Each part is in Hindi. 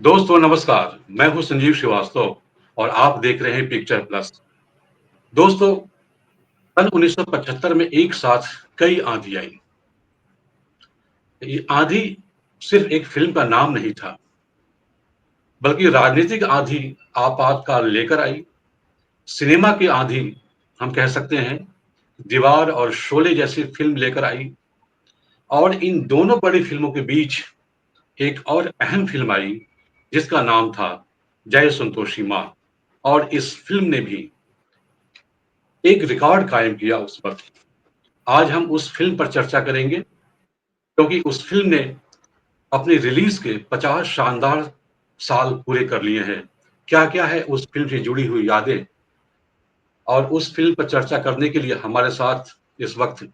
दोस्तों नमस्कार, मैं हूं संजीव श्रीवास्तव और आप देख रहे हैं पिक्चर प्लस। दोस्तों, सन 1975 में एक साथ कई आंधी आई। ये आंधी सिर्फ एक फिल्म का नाम नहीं था, बल्कि राजनीतिक आंधी आपातकाल लेकर आई। सिनेमा की आंधी हम कह सकते हैं, दीवार और शोले जैसी फिल्म लेकर आई। और इन दोनों बड़ी फिल्मों के बीच एक और अहम फिल्म आई, जिसका नाम था जय संतोषी माँ। और इस फिल्म ने भी एक रिकॉर्ड कायम किया उस वक्त। आज हम उस फिल्म पर चर्चा करेंगे, क्योंकि उस फिल्म ने अपनी रिलीज के 50 शानदार साल पूरे कर लिए हैं। क्या क्या है उस फिल्म से जुड़ी हुई यादें, और उस फिल्म पर चर्चा करने के लिए हमारे साथ इस वक्त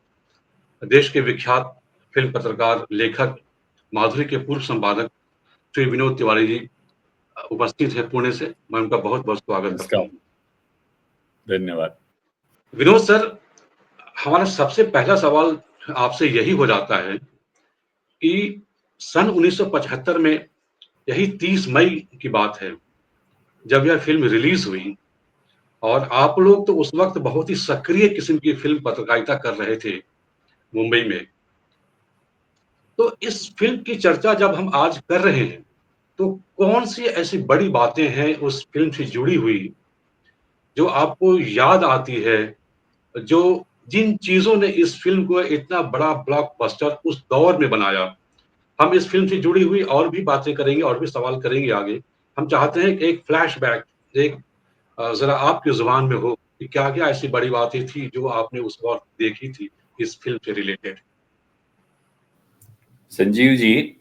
देश के विख्यात फिल्म पत्रकार, लेखक, माधुरी के पूर्व संपादक श्री विनोद तिवारी जी उपस्थित है पुणे से। मैं उनका बहुत बहुत स्वागत करता नमस्कार। हूँ। धन्यवाद। विनोद सर, हमारा सबसे पहला सवाल आपसे यही हो जाता है कि सन 1975 में, यही 30 मई की बात है, जब यह फिल्म रिलीज हुई। और आप लोग तो उस वक्त बहुत ही सक्रिय किस्म की फिल्म पत्रकारिता कर रहे थे मुंबई में। तो इस फिल्म की चर्चा जब हम आज कर रहे हैं, तो कौन सी ऐसी बड़ी बातें हैं उस फिल्म से जुड़ी हुई जो आपको याद आती है, जो जिन चीजों ने इस फिल्म को इतना बड़ा ब्लॉकबस्टर उस दौर में बनाया। हम इस फिल्म से जुड़ी हुई और भी बातें करेंगे और भी सवाल करेंगे आगे। हम चाहते हैं कि एक फ्लैशबैक, एक जरा आपकी जुबान में हो कि क्या क्या ऐसी बड़ी बातें थी जो आपने उस वक्त देखी थी इस फिल्म से रिलेटेड। संजीव जी,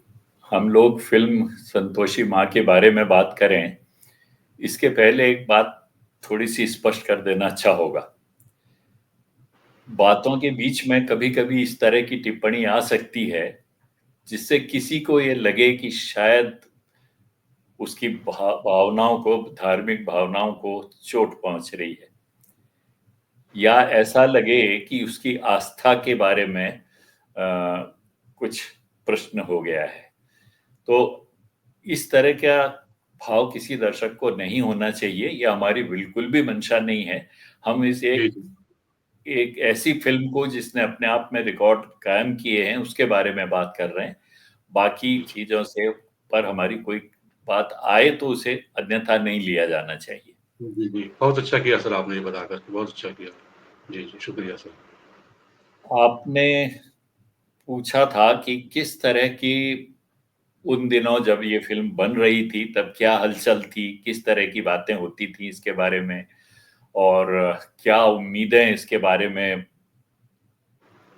हम लोग फिल्म संतोषी माँ के बारे में बात करें, इसके पहले एक बात थोड़ी सी स्पष्ट कर देना अच्छा होगा। बातों के बीच में कभी कभी इस तरह की टिप्पणी आ सकती है जिससे किसी को ये लगे कि शायद उसकी भावनाओं को, धार्मिक भावनाओं को चोट पहुंच रही है, या ऐसा लगे कि उसकी आस्था के बारे में कुछ प्रश्न हो गया है। तो इस तरह का भाव किसी दर्शक को नहीं होना चाहिए, यह हमारी बिल्कुल भी मंशा नहीं है। हम इस जी एक जी। एक ऐसी फिल्म को जिसने अपने आप में रिकॉर्ड कायम किए हैं उसके बारे में बात कर रहे हैं। बाकी चीजों से पर हमारी कोई बात आए तो उसे अन्यथा नहीं लिया जाना चाहिए। जी जी, बहुत अच्छा किया सर, आपने ये बता करके बहुत अच्छा किया। जी जी, शुक्रिया सर। आपने पूछा था कि किस तरह की उन दिनों जब ये फिल्म बन रही थी तब क्या हलचल थी, किस तरह की बातें होती थी इसके बारे में, और क्या उम्मीदें इसके बारे में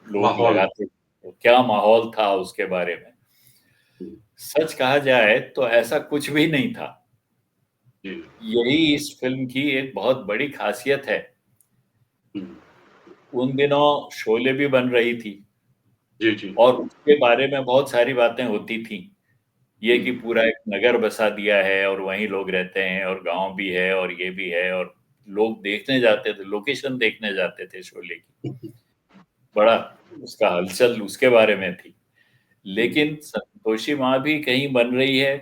लोग माहौल। लगाते थे, क्या माहौल था उसके बारे में। सच कहा जाए तो ऐसा कुछ भी नहीं था। जी यही इस फिल्म की एक बहुत बड़ी खासियत है। जी उन दिनों शोले भी बन रही थी जी जी। और उसके बारे में बहुत सारी बातें होती थी। ये कि पूरा एक नगर बसा दिया है और वहीं लोग रहते हैं और गांव भी है और ये भी है, और लोग देखने जाते थे, लोकेशन देखने जाते थे शोले की। बड़ा उसका हलचल उसके बारे में थी। लेकिन संतोषी माँ भी कहीं बन रही है,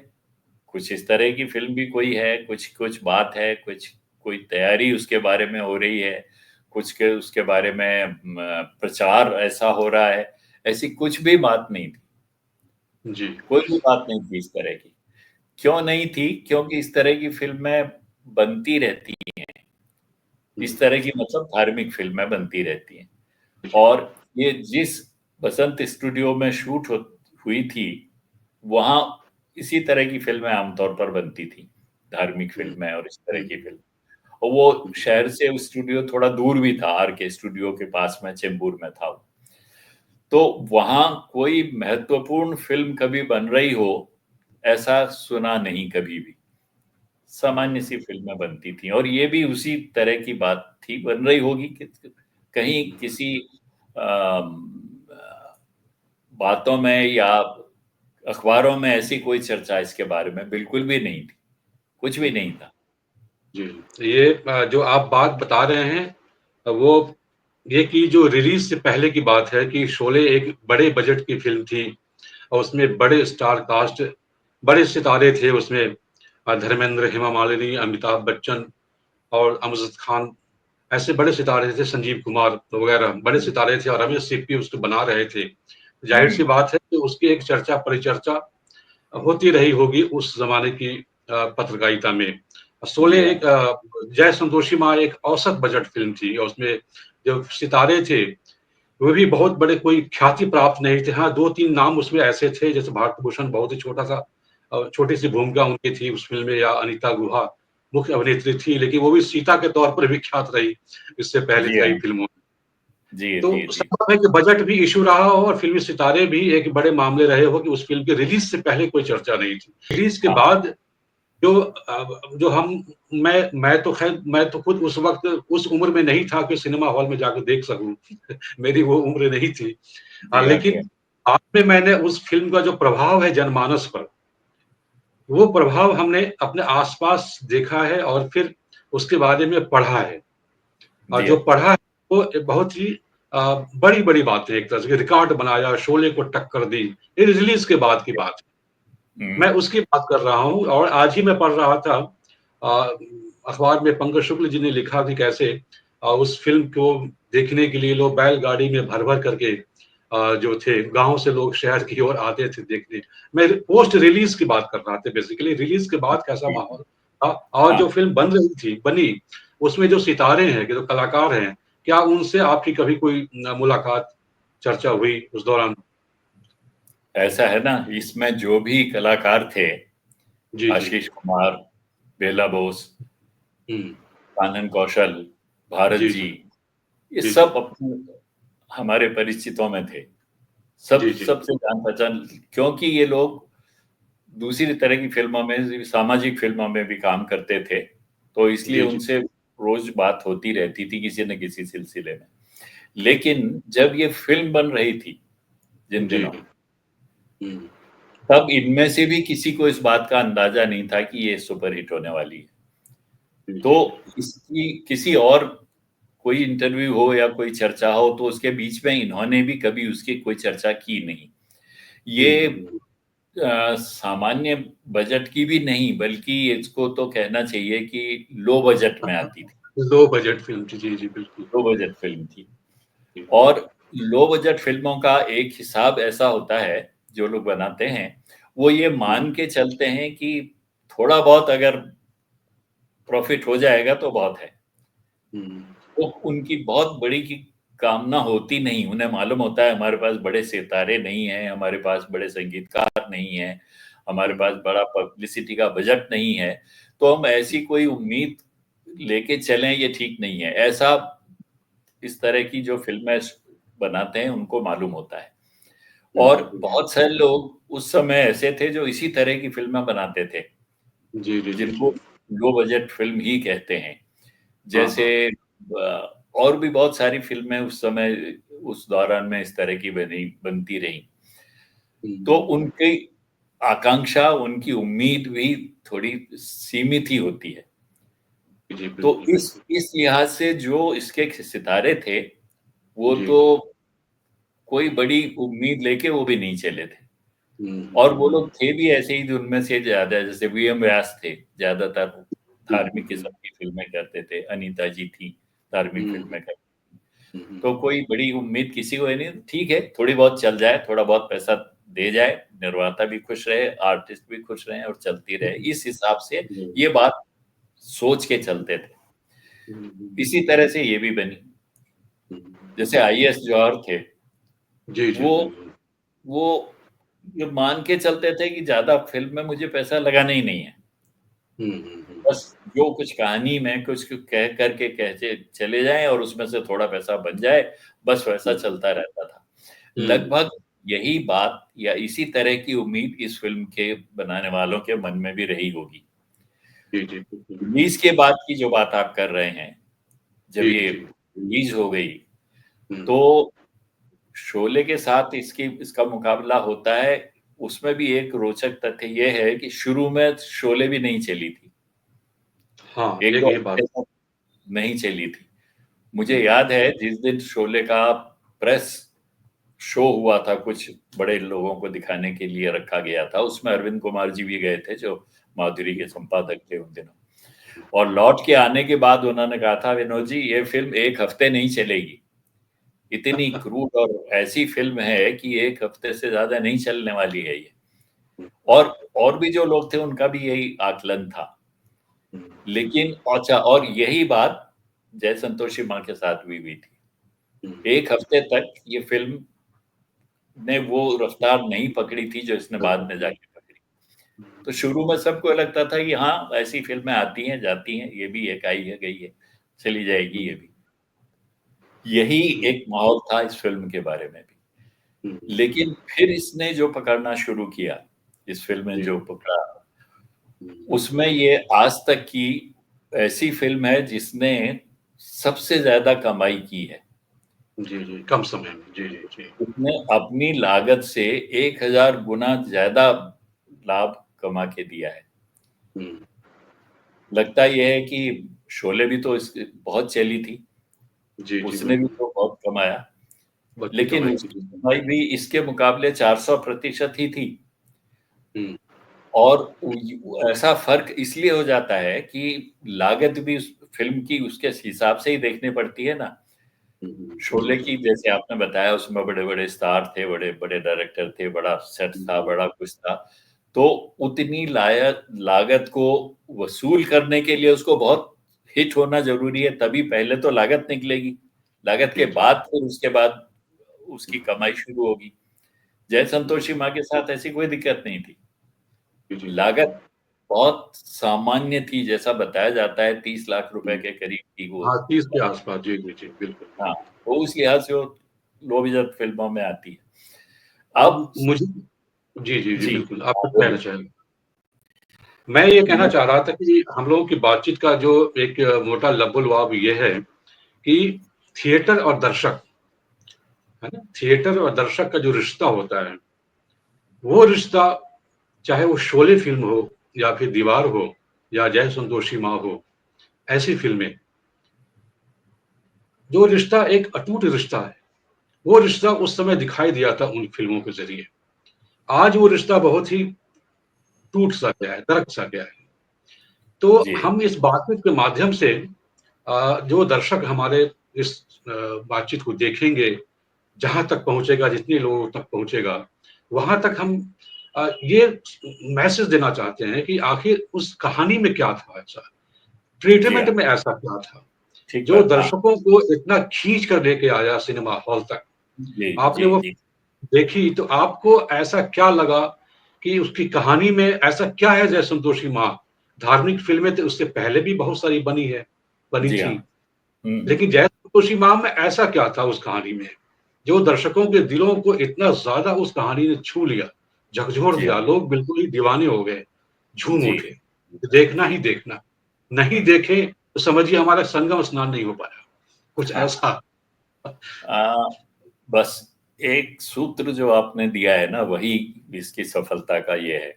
कुछ इस तरह की फिल्म भी कोई है, कुछ कुछ बात है, कुछ कोई तैयारी उसके बारे में हो रही है, कुछ के उसके बारे में प्रचार ऐसा हो रहा है। ऐसी कुछ भी बात नहीं थी, जी कोई भी बात नहीं थी इस तरह की। क्यों नहीं थी? क्योंकि इस तरह की फिल्में बनती रहती हैं, इस तरह की मतलब धार्मिक फिल्में बनती रहती हैं। और ये जिस बसंत स्टूडियो में शूट हुई थी, वहाँ इसी तरह की फिल्में आमतौर पर बनती थी, धार्मिक फिल्में और इस तरह की फिल्म। और वो शहर से वो स्टूडियो थोड़ा दूर भी था, आर के स्टूडियो के पास में चेंबूर में था वो। तो वहाँ कोई महत्वपूर्ण फिल्म कभी बन रही हो ऐसा सुना नहीं कभी भी। सामान्य सी फिल्में बनती थी और ये भी उसी तरह की बात थी, बन रही होगी कि कहीं किसी बातों में या अखबारों में ऐसी कोई चर्चा इसके बारे में बिल्कुल भी नहीं थी, कुछ भी नहीं था। जी। ये जो आप बात बता रहे हैं, वो ये कि जो रिलीज से पहले की बात है कि शोले एक बड़े बजट की फिल्म थी और उसमें बड़े स्टार कास्ट बड़े सितारे थे उसमें, धर्मेंद्र, हेमा मालिनी, अमिताभ बच्चन और अमजद खान, ऐसे बड़े सितारे थे, संजीव कुमार वगैरह बड़े सितारे थे और रमेश सिप्पी उसको बना रहे थे। ज़ाहिर-सी बात है कि उसकी एक चर्चा परिचर्चा होती रही होगी उस ज़माने की पत्रकारिता में। शोले जी हाँ। एक जय संतोषी माँ एक औसत बजट फ़िल्म थी और उसमें जो सितारे थे, वो भी बहुत बड़े कोई ख्याति प्राप्त नहीं थे। हाँ, 2-3 नाम उसमें ऐसे थे जैसे भारत भूषण बहुत ही छोटा-सा छोटी-सी भूमिका उनकी थी उस फ़िल्म में, या अनीता गुहा मुख्य अभिनेत्री थी, लेकिन वो भी सीता के तौर पर विख्यात रही, इससे पहले जी कई हाँ। फ़िल्मों में। जी, तो जी, जी। संभव है कि बजट भी इश्यू रहा हो और फ़िल्मी सितारे भी एक बड़े मामले रहे हो कि उस फ़िल्म के रिलीज़ से पहले कोई चर्चा नहीं थी। रिलीज़ के हाँ, बाद जो जो हम मैं तो खुद उस वक़्त उस उम्र में नहीं था कि सिनेमा हॉल में जाके देख सकूँ। मेरी वो उम्र नहीं थी। जी हाँ, जी लेकिन हाँ। बाद में मैंने उस फ़िल्म का जो प्रभाव है जनमानस पर, वो प्रभाव हमने अपने आस-पास देखा है और फिर उसके बारे में पढ़ा है। और जी जो हाँ। पढ़ा है वो बहुत ही बड़ी-बड़ी बातें एक तरह से रिकॉर्ड बनाया, शोले को टक्कर दी। ये रिलीज़ के बाद की बात है। मैं हुँ। उसकी बात कर रहा हूँ और आज ही मैं पढ़ रहा था अ, अखबार में पंकज शुक्ल जी ने लिखा कि कैसे उस फ़िल्म को देखने के लिए लोग बैलगाड़ी में भर-भर करके जो थे गाँव से लोग शहर की ओर आते थे देखने। मैं पोस्ट रिलीज़ की बात कर रहा था बेसिकली रिलीज़ के बाद कैसा जी। माहौल था और हाँ, जो फ़िल्म बन रही थी, बनी, उसमें जो सितारे हैं, जो कलाकार हैं, क्या उनसे आपकी कभी कोई मुलाकात, चर्चा हुई उस दौरान? ऐसा है ना, इसमें जो भी कलाकार थे, जी, जी। आशीष कुमार, बेला बोस, हुँ। कानन कौशल, भारत जी, जी, जी। ये जी, जी। सब अपने हमारे परिचितों में थे। जी, जी। सबसे जान-पहचान, क्योंकि ये लोग दूसरी तरह की फ़िल्मों में, सामाजिक फ़िल्मों में भी काम करते थे, तो इसलिए जी, जी। उनसे रोज़ बात होती रहती थी किसी न किसी सिलसिले में। लेकिन जब ये फ़िल्म बन रही थी जिन जी। दिनों, हुँ। तब इनमें से भी किसी को इस बात का अंदाज़ा नहीं था कि ये सुपरहिट होने वाली है। जी, तो जी। इसकी किसी और कोई इंटरव्यू हो या कोई चर्चा हो, तो उसके बीच में इन्होंने भी कभी उसकी कोई चर्चा की नहीं। हुँ, ये हुँ, हुँ। सामान्य बजट की भी नहीं, बल्कि इसको तो कहना चाहिए कि लो बजट में आती थी, लो बजट फ़िल्म थी। जी, जी, बिल्कुल। लो बजट फ़िल्म थी। जी। और लो बजट फ़िल्मों का एक हिसाब ऐसा होता है, जो लोग बनाते हैं, वो ये हुँ, मान के चलते हैं कि थोड़ा बहुत अगर प्रॉफ़िट हो जाएगा तो बहुत है। हुँ। वो उनकी बहुत बड़ी की कामना होती नहीं, उन्हें मालूम होता है हमारे पास बड़े सितारे नहीं हैं, हमारे पास बड़े संगीतकार नहीं हैं, हमारे हुँ, पास बड़ा पब्लिसिटी का बजट नहीं है, तो हम ऐसी कोई उम्मीद लेके चलें, ये ठीक नहीं है। ऐसा इस तरह की जो फ़िल्में बनाते हैं उनको मालूम होता है। हुँ, और हुँ, हुँ। बहुत सारे लोग उस समय ऐसे थे जो इसी तरह की फ़िल्में बनाते थे, जी, जी, जी, जिनको जी। लो बजट फ़िल्म ही कहते हैं। हाँ, जैसे हाँ। और भी बहुत सारी फ़िल्में उस समय, उस दौरान में इस तरह की बनती रहीं। तो हुँ। उनकी आकांक्षा, उनकी उम्मीद भी थोड़ी सीमित ही होती है। जी, तो बिल्कुल, इस बिल्कुल। इस लिहाज से जो इसके सितारे थे, वो जी, तो जी। कोई बड़ी उम्मीद लेके वो भी नहीं चले थे। हुँ, और हुँ, वो हुँ। लोग थे भी ऐसे ही, जो उनमें से ज़्यादा, जैसे वीएम व्यास थे, ज़्यादातर हुँ, हुँ, धार्मिक हुँ। किस्म की फ़िल्में करते थे। अनीता जी थी, धार्मिक हुँ, फ़िल्में करती। हुँ, हुँ। तो कोई बड़ी उम्मीद किसी को है नहीं, ठीक है, थोड़ी बहुत चल जाए, थोड़ा बहुत पैसा दे जाए, निर्माता भी खुश रहे, आर्टिस्ट भी खुश रहें और चलती रहे। इस हिसाब से जी। ये बात सोच के चलते थे। हुँ, हुँ। इसी तरह से ये भी बनी। हुँ। जैसे आईएएस जौहर थे, जी, जी, वो बिल्कुल। वो ये मान के चलते थे कि ज़्यादा फ़िल्म में मुझे पैसा लगाना ही नहीं है। हुँ, हुँ, हुँ। बस जो कुछ कहानी में कुछ कह कर के कहते चले जाएँ और उसमें से थोड़ा पैसा बन जाए, बस वैसा हुँ, चलता रहता था। हुँ। लगभग यही बात या इसी तरह की उम्मीद इस फ़िल्म के बनाने वालों के मन में भी रही होगी। जी, जी, बिल्कुल। रिलीज़ के बाद की जो बात आप कर रहे हैं, जब जी, ये जी। रिलीज़ हो गई, हुँ। तो शोले के साथ इसका मुकाबला होता है। उसमें भी एक रोचक तथ्य ये है कि शुरू में शोले भी नहीं चली थी। हाँ, 1-2 ये बात हफ्ते तक नहीं चली थी। मुझे हुँ, याद है जिस दिन शोले का प्रेस शो हुआ था, कुछ बड़े लोगों को दिखाने के लिए रखा गया था। उसमें अरविंद कुमार जी भी गए थे, जो माधुरी के संपादक थे उन दिनों। और लौट के आने के बाद उन्होंने कहा था, विनोद जी ये फिल्म 1 हफ्ते नहीं चलेगी, इतनी क्रूड और ऐसी फिल्म है कि 1 हफ्ते से ज्यादा नहीं चलने वाली है ये। और भी जो लोग थे उनका भी यही आकलन था। लेकिन अच्छा, और यही बात जय संतोषी माँ के साथ भी हुई थी। 1 हफ्ते तक ये फिल्म ने वो रफ्तार नहीं पकड़ी थी जो इसने बाद में जाके पकड़ी। तो शुरू में सबको लगता था कि हाँ ऐसी फिल्में आती हैं जाती हैं, ये भी एक आई है गई है, चली जाएगी ये भी। यही एक माहौल था इस फिल्म के बारे में भी। लेकिन फिर इसने जो पकड़ना शुरू किया, इस फिल्म ने जो पकड़ा, उसमें ये आज तक की ऐसी फिल्म है जिसने सबसे ज्यादा कमाई की है। जी, जी, कम समय में। जी, जी, जी। उसने अपनी लागत से 1000 गुना ज्यादा लाभ कमा के दिया है। लगता यह है कि शोले भी तो बहुत चली थी, जी, जी, उसने भी बिल्कुल। तो बहुत कमाया, बच्ची लेकिन कमाई उसकी थी। कमाई भी इसके मुकाबले 400% ही थी। हुँ। और ऐसा फर्क इसलिए हो जाता है कि लागत भी उस फिल्म की उसके हिसाब से ही देखनी पड़ती है ना। शोले की जैसे आपने बताया, उसमें बड़े-बड़े स्टार थे, बड़े-बड़े डायरेक्टर थे, बड़ा सेट था, बड़ा कुछ था। तो उतनी लागत को वसूल करने के लिए उसको बहुत हिट होना ज़रूरी है, तभी पहले तो लागत निकलेगी। लागत के बाद फिर उसके बाद उसकी कमाई शुरू होगी। जय संतोषी माँ के साथ ऐसी कोई दिक्कत नहीं थी। लागत बहुत सामान्य थी, जैसा बताया जाता है 30 लाख रुपए के करीब थी वो। हाँ, 30 के आस-पास। जी, जी, जी, बिल्कुल। हाँ, तो उस लिहाज से वो लो बजट फिल्मों में आती है। अब अब मुझे जी, जी, जी, जी, बिल्कुल। आप आप कुछ कहना बोलिए। चाहेंगे? मैं ये कहना मैं चाह रहा था कि हम लोगों की बातचीत का जो एक मोटा लबो-लुआब ये है कि थिएटर और दर्शक, है ना? थिएटर और दर्शक का जो रिश्ता होता है, वो रिश्ता चाहे वो शोले फ़िल्म हो या फिर दीवार हो या जय संतोषी माँ हो, ऐसी फ़िल्में, जो रिश्ता एक अटूट रिश्ता है, वो रिश्ता उस समय दिखाई दिया था उन फ़िल्मों के ज़रिए। आज वो रिश्ता बहुत ही टूट-सा गया है, दरक-सा गया है। तो जी, हम इस बातचीत के माध्यम से जो दर्शक हमारे इस बातचीत को देखेंगे, जहाँ तक पहुँचेगा, जितने लोगों तक पहुँचेगा, वहाँ तक हम ये मैसेज देना चाहते हैं कि आखिर उस कहानी में क्या था ऐसा? जी ट्रीटमेंट हाँ, में ऐसा क्या था, ठीक जो बात। हाँ, दर्शकों को इतना खींच कर लेके आया सिनेमा हॉल तक? जी, आपने जी, वो जी, देखी तो आपको ऐसा क्या लगा कि उसकी कहानी में ऐसा क्या है जय संतोषी माँ? धार्मिक फ़िल्में तो उससे पहले भी बहुत सारी बनी जी हाँ। थी। हुँ, लेकिन जय संतोषी माँ में ऐसा क्या था उस कहानी में, जो दर्शकों के दिलों को इतना ज़्यादा उस कहानी ने छू लिया, झकझोर जी दिया, हाँ, लोग बिल्कुल ही दीवाने हो गए, झूम जी, उठे। देखना जी। ही देखना, नहीं हुँ। देखें तो समझिए हमारा संगम स्नान नहीं हो पाया, कुछ हाँ, ऐसा। अ, बस एक सूत्र जो आपने दिया है ना, वही इसकी सफलता का ये है।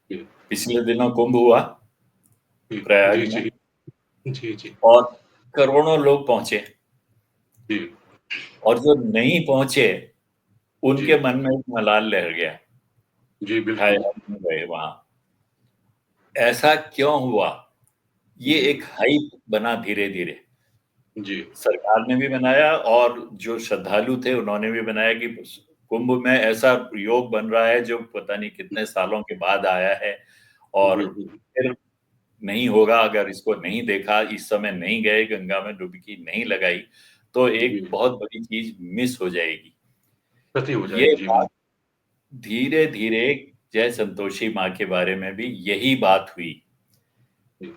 जी, पिछले दिनों कुंभ हुआ जी, प्रयाग जी, में, जी, जी, जी, और करोड़ों लोग पहुँचे, जी, और जो नहीं पहुँचे, जी, उनके मन में एक मलाल लहर गया। जी, हाय! बिल्कुल। हम नहीं गए वहाँ। ऐसा क्यों हुआ? ये जी, एक हाइप बना धीरे-धीरे। जी, सरकार ने भी बनाया और जो श्रद्धालु थे उन्होंने भी बनाया कि कुंभ में ऐसा योग बन रहा है जो पता नहीं कितने सालों के बाद आया है, और बिल्कुल। फिर नहीं होगा अगर इसको नहीं देखा, इस समय नहीं गए, गंगा में डुबकी नहीं लगाई, तो एक जी, बहुत बड़ी चीज़ मिस हो जाएगी। क्षति हो ये जाएगी। जी, बात बिल्कुल। धीरे-धीरे जय संतोषी माँ के बारे में भी यही बात हुई। जी,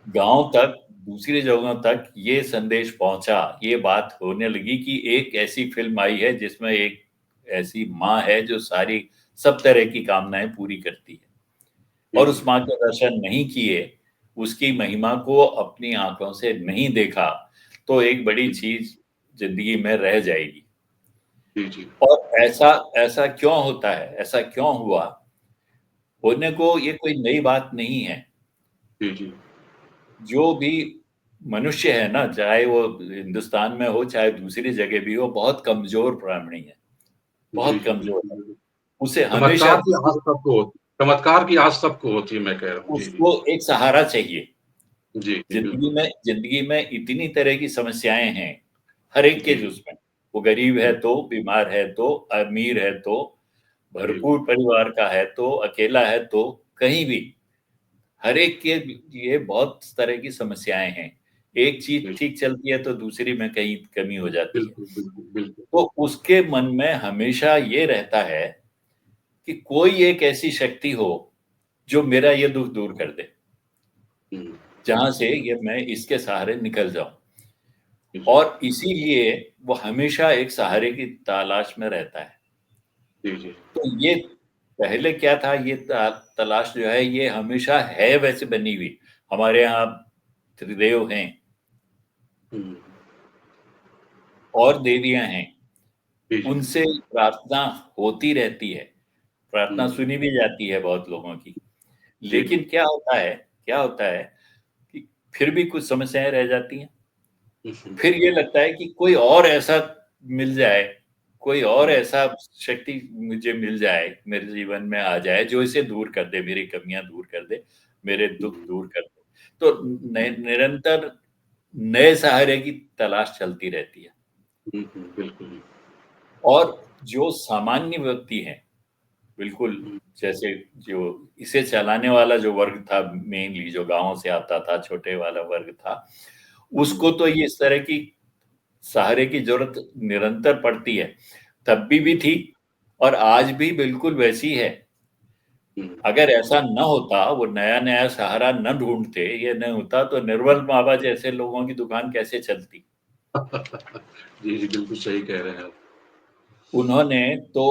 गाँव तक, दूसरी जगहों तक ये संदेश पहुँचा, ये बात होने लगी कि एक ऐसी फ़िल्म आई है जिसमें एक ऐसी माँ है जो सारी सब तरह की कामनाएँ पूरी करती है। जी, और जी, उस माँ के दर्शन नहीं किए, उसकी महिमा को अपनी आँखों से नहीं देखा, तो एक बड़ी जी, चीज़ ज़िंदगी में रह जाएगी। जी, जी, और ऐसा ऐसा क्यों होता है? ऐसा क्यों हुआ? होने को ये कोई नई बात नहीं है। जी, जी, जो भी मनुष्य है ना, चाहे वो हिंदुस्तान में हो चाहे दूसरी जगह भी हो, बहुत कमजोर प्राणी है, जी, बहुत जी, कमजोर है। बिल्कुल। उसे हमेशा चमत्कार की आस सबको होती चमत्कार की आस सबको होती है, मैं कह रहा हूँ। जी, जी। उसको एक सहारा चाहिए। जी, जी, बिल्कुल। जिंदगी में इतनी तरह की समस्याएं हैं, हर एक के जी, जी। उसमें, वो गरीब है हुँ, तो, बीमार है तो, अमीर है तो, जी, भरपूर परिवार का है तो, अकेला है तो, कहीं भी हर एक के लिए बहुत तरह की समस्याएं हैं। एक चीज जी। ठीक चलती है तो दूसरी में कहीं कमी हो जाती है। बिल्कुल, बिल्कुल, बिल्कुल। तो उसके मन में हमेशा ये रहता है कि कोई एक ऐसी शक्ति हो जो मेरा ये दुख दूर कर दे, हुँ, जहां से ये मैं इसके सहारे निकल जाऊं। जी, जी। और इसीलिए वो हमेशा एक सहारे की तलाश में रहता है। जी, जी। तो ये पहले क्या था, ये तलाश जो है ये हमेशा है वैसे बनी हुई। हमारे यहाँ त्रिदेव हैं हुँ, और देवियां हैं, जी, जी। उनसे प्रार्थना होती रहती है, प्रार्थना हुँ, सुनी भी जाती है बहुत लोगों की। जी, लेकिन क्या होता है कि फिर भी कुछ समस्याएं रह जाती हैं। हुँ, फिर ये लगता है कि कोई और ऐसा मिल जाए, कोई और हुँ, ऐसा शक्ति मुझे मिल जाए, मेरे जीवन में आ जाए, जो इसे दूर कर दे, मेरी कमियाँ दूर कर दे, मेरे दुःख हुँ, दूर कर दे। तो निरंतर नए सहारे की तलाश चलती रहती है। हुँ, हुँ, बिल्कुल। और जो सामान्य व्यक्ति हैं, बिल्कुल हुँ, जैसे जो इसे चलाने वाला जो वर्ग था, मेनली जो गाँव से आता था, छोटे वाला वर्ग था, हुँ, उसको तो ये इस तरह की सहारे की ज़रूरत निरंतर पड़ती है। तब भी थी और आज भी बिल्कुल वैसी है। हुँ। अगर ऐसा न होता, वो नया-नया सहारा न ढूँढते, ये नहीं होता, तो निर्मल बाबा जैसे लोगों की दुकान कैसे चलती? जी, जी, बिल्कुल सही कह रहे हैं आप। उन्होंने तो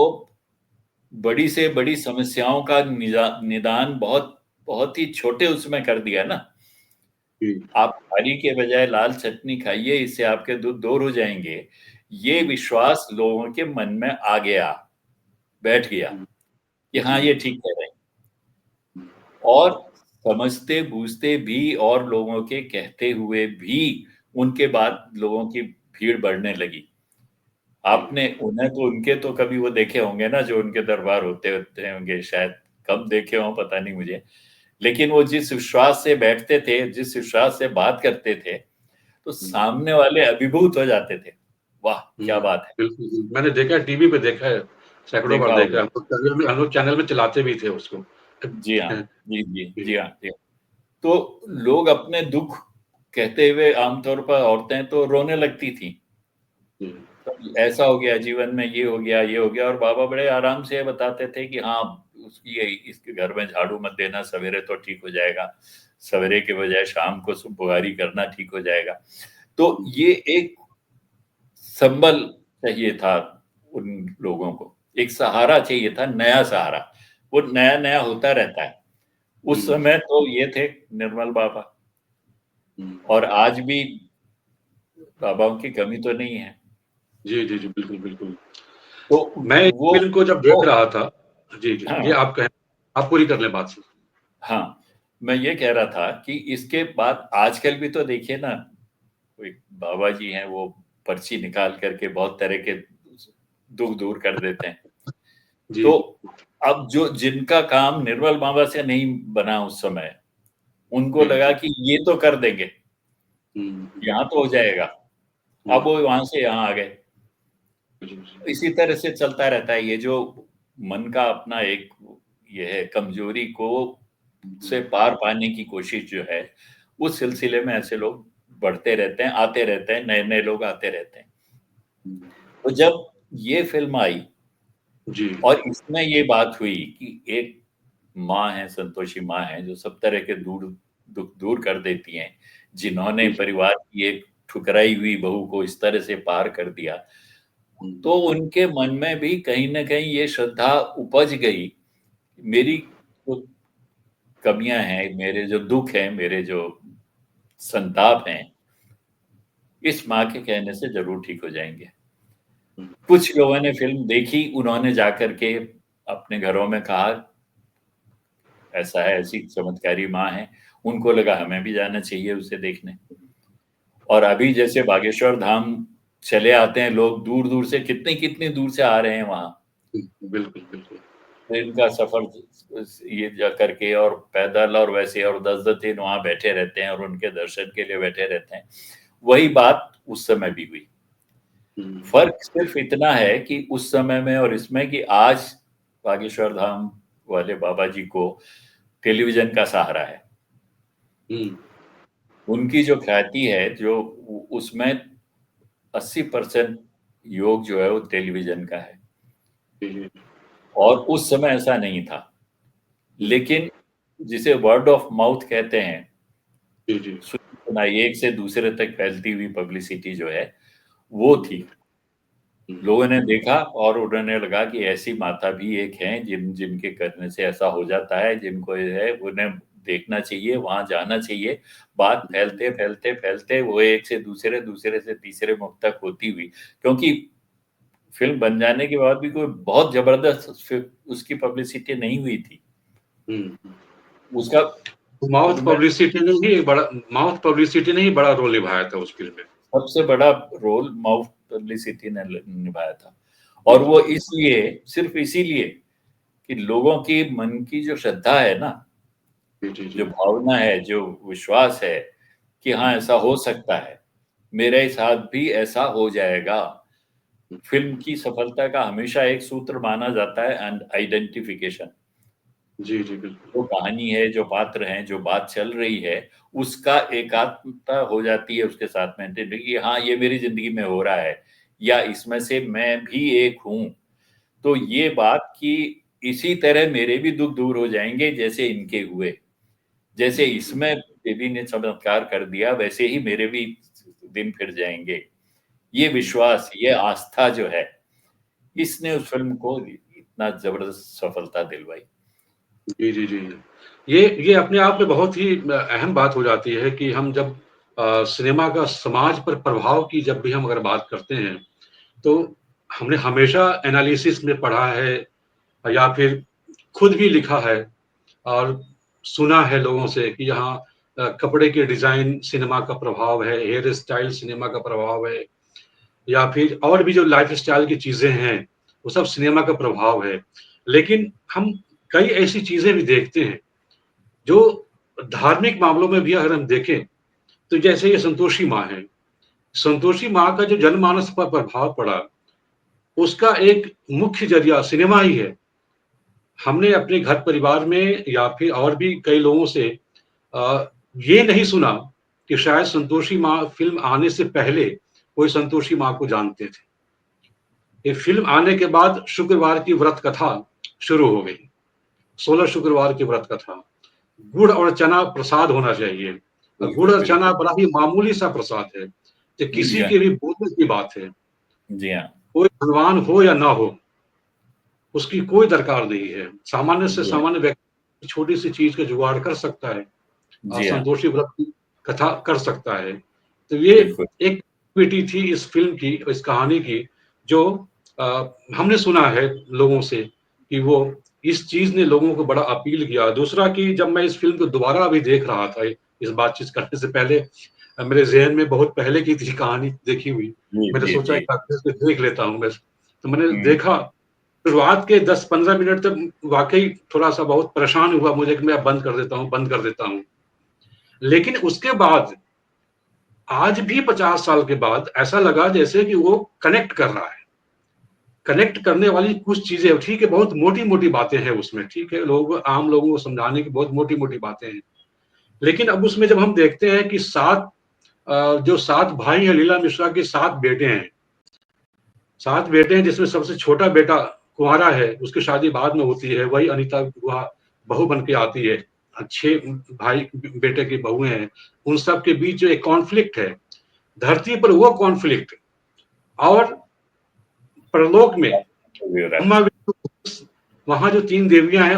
बड़ी से बड़ी समस्याओं का निदान बहुत बहुत ही छोटे उसमें कर दिया ना। जी, आप हरी के बजाय लाल चटनी खाइए, इससे आपके दुःख दूर हो जाएँगे। ये हुँ, विश्वास लोगों के मन में आ गया, बैठ गया हुँ, कि हाँ, जी, ये ठीक कह रहे हैं। हुँ, और समझते-बूझते भी और लोगों के कहते हुए भी उनके बाद लोगों की भीड़ बढ़ने लगी। जी, आपने उन्हें तो उनके तो कभी वो देखे होंगे ना, जो उनके दरबार होते होते होंगे, शायद कब देखे हों पता नहीं मुझे। लेकिन वो जिस विश्वास से बैठते थे, जिस विश्वास से बात करते थे, तो हुँ, सामने वाले अभिभूत हो जाते थे। वाह! हुँ, क्या बात है। बिल्कुल, जी। मैंने देखा है, टीवी पे देखा है, सैकड़ों बार देखा देखा है। होगा। हम लोग चैनल में चलाते भी थे उसको। जी हाँ। जी, जी। जी, जी हाँ, जी हाँ। तो लोग अपने दुःख कहते हुए आमतौर पर औरतें तो रोने लगती थीं। जी, ऐसा हो गया जीवन में, ये हो गया, ये हो गया, और बाबा बड़े आराम से बताते थे कि हाँ, उसकी इसके घर में झाड़ू मत देना, सवेरे तो ठीक हो जाएगा। सवेरे के बजाय शाम को बुहारी करना, ठीक हो जाएगा। तो हुँ, ये एक संबल चाहिए था उन लोगों को। एक सहारा चाहिए था, नया सहारा। वो नया-नया होता रहता है। उस हुँ, समय तो ये थे निर्मल बाबा, हुँ। और आज भी बाबाओं की कमी तो नहीं है। जी, जी, जी, बिल्कुल, बिल्कुल। तो मैं इस वो फ़िल्म को जब वो देख रहा था जी, जी, जी, हाँ। आप कहें। आप पूरी कर लें बात। हाँ, मैं ये कह रहा था कि इसके बाद आजकल भी तो देखिए ना, कोई बाबा जी हैं, वो पर्ची निकाल कर के बहुत तरह के दुःख दूर कर देते हैं। जी, तो जी। अब जो जिनका काम निर्मल बाबा से नहीं बना उस समय, उनको जी, लगा जी। कि ये तो कर देंगे, हुँ, हुँ, यहाँ तो हो जाएगा। हुँ। अब वो वहाँ से यहाँ आ गए। जी, जी। इसी तरह से चलता रहता है, ये जो मन का अपना एक ये है, कमजोरी को से हुँ, पार पाने की कोशिश जो है, उस सिलसिले में ऐसे लोग बढ़ते रहते हैं, आते रहते हैं, नए-नए लोग आते रहते हैं। हुँ। तो जब ये फ़िल्म आई जी। और इसमें ये बात हुई कि एक माँ है, संतोषी माँ है, जो सब तरह के दुःख दूर कर देती हैं, जिन्होंने जी, जी। परिवार की एक ठुकराई हुई बहू को इस तरह से पार कर दिया, तो हुँ, उनके मन में भी कहीं न कहीं ये श्रद्धा उपज गई। मेरी जो कमियाँ हैं, मेरे जो दुःख हैं, मेरे जो संताप हैं, इस माँ के कहने से ज़रूर ठीक हो जाएँगे। हुँ। कुछ लोगों ने फ़िल्म देखी, उन्होंने जाकर के अपने घरों में कहा, ऐसा है, ऐसी चमत्कारी माँ है, उनको लगा हमें भी जाना चाहिए उसे देखने। और अभी जैसे बागेश्वर धाम चले आते हैं लोग, दूर दूर से, कितने कितने दूर से आ रहे हैं वहां बिल्कुल बिल्कुल। ट्रेन का सफर ये जा करके, और पैदल, और वैसे, और 10-10 दिन वहां बैठे रहते हैं और उनके दर्शन के लिए बैठे रहते हैं। वही बात उस समय भी हुई। फर्क सिर्फ इतना है कि उस समय में और इसमें कि आज बागेश्वर धाम वाले बाबा जी को टेलीविजन का सहारा है। उनकी जो ख्याति है, जो उसमें 80% योग जो है वो टेलीविजन का है, और उस समय ऐसा नहीं था। लेकिन जिसे वर्ड ऑफ माउथ कहते हैं, सुनाई एक से दूसरे तक फैलती हुई पब्लिसिटी जो है वो थी। लोगों ने देखा और उन्होंने लगा कि ऐसी माता भी एक हैं जिनके करने से ऐसा हो जाता है, जिनको है उन्हें देखना चाहिए, वहां जाना चाहिए। बात फैलते फैलते फैलते वो एक से दूसरे, दूसरे से तीसरे मुख तक होती हुई, क्योंकि फिल्म बन जाने के बाद भी कोई बहुत जबरदस्त उसकी पब्लिसिटी नहीं हुई थी। उसका माउथ पब्लिसिटी ने ही बड़ा रोल निभाया था उस फिल्म में। सबसे बड़ा रोल माउथ पब्लिसिटी ने निभाया था, और वो इसलिए, सिर्फ इसीलिए कि लोगों की मन की जो श्रद्धा है ना, जो भावना है, जो विश्वास है कि हाँ ऐसा हो सकता है, मेरे साथ भी ऐसा हो जाएगा। फिल्म की सफलता का हमेशा एक सूत्र माना जाता है आइडेंटिफिकेशन। जी जी बिल्कुल। जो कहानी है, जो पात्र हैं, जो बात चल रही है, उसका एकात्मता हो जाती है उसके साथ में कि हाँ ये मेरी जिंदगी में हो रहा है, या इसमें से मैं भी एक हूं। तो ये बात कि इसी तरह मेरे भी दुख दूर हो जाएंगे जैसे इनके हुए, जैसे इसमें देवी ने चमत्कार कर दिया, वैसे ही मेरे भी दिन फिर जाएंगे। ये विश्वास, ये आस्था जो है, इसने उस फिल्म को इतना जबरदस्त सफलता दिलवाई। जी जी जी। ये अपने आप में बहुत ही अहम बात हो जाती है कि हम जब सिनेमा का समाज पर प्रभाव की जब भी हम अगर बात करते हैं, तो हमने हमेशा एनालिसिस में पढ़ा है या फिर खुद भी लिखा है और सुना है लोगों से कि यहाँ कपड़े के डिजाइन सिनेमा का प्रभाव है, हेयर स्टाइल सिनेमा का प्रभाव है, या फिर और भी जो लाइफस्टाइल की चीजें हैं वो सब सिनेमा का प्रभाव है। लेकिन हम कई ऐसी चीजें भी देखते हैं जो धार्मिक मामलों में भी अगर हम देखें, तो जैसे ये संतोषी माँ है, संतोषी माँ का जो जनमानस पर प्रभाव पड़ा, उसका एक मुख्य जरिया सिनेमा ही है। हमने अपने घर परिवार में या फिर और भी कई लोगों से ये नहीं सुना कि शायद संतोषी माँ फिल्म आने से पहले कोई संतोषी माँ को जानते थे। ये फिल्म आने के बाद शुक्रवार की व्रत कथा शुरू हो गई, 16 शुक्रवार की व्रत कथा। गुड़ और चना प्रसाद होना चाहिए। गुड़ और चना बड़ा ही मामूली सा प्रसाद है, जो किसी के भी बोलने की बात है। जी हाँ। कोई धनवान हो या ना हो, उसकी कोई दरकार नहीं है। सामान्य से सामान्य व्यक्ति छोटी सी चीज का जुगाड़ कर सकता है और संतोषी व्रत की कथा कर सकता है। तो ये एक बेटी थी इस फिल्म की, इस कहानी की, जो हमने सुना है लोगों से कि वो इस चीज ने लोगों को बड़ा अपील किया। दूसरा कि जब मैं इस फिल्म को दोबारा अभी देख रहा था, इस बातचीत करने से पहले मेरे ज़हन में बहुत पहले की थी कहानी देखी हुई। मैंने सोचा एक बार देख लेता हूँ मैं, तो मैंने देखा। शुरुआत के 10-15 मिनट तक वाकई थोड़ा-सा बहुत परेशान हुआ मुझे कि मैं बंद कर देता हूँ। लेकिन उसके बाद आज भी 50 साल के बाद ऐसा लगा जैसे कि वो कनेक्ट कर रहा है। कनेक्ट करने वाली कुछ चीजें, ठीक है, बहुत मोटी-मोटी बातें हैं उसमें, ठीक है, आम लोगों को समझाने की बहुत मोटी-मोटी बातें हैं। लेकिन अब उसमें जब हम देखते हैं कि जो 7 भाई हैं, लीला मिश्रा के 7 बेटे हैं। 7 बेटे हैं जिसमें सबसे छोटा बेटा कुंवारा है, उसकी शादी बाद में होती है, वही अनीता गुहा बहू बन के आती है। 6 भाई बेटे की बहुएं हैं, उन सब के बीच जो एक कॉन्फ्लिक्ट है, धरती पर वो कॉन्फ्लिक्ट और परलोक में वहां जो 3 देवियां हैं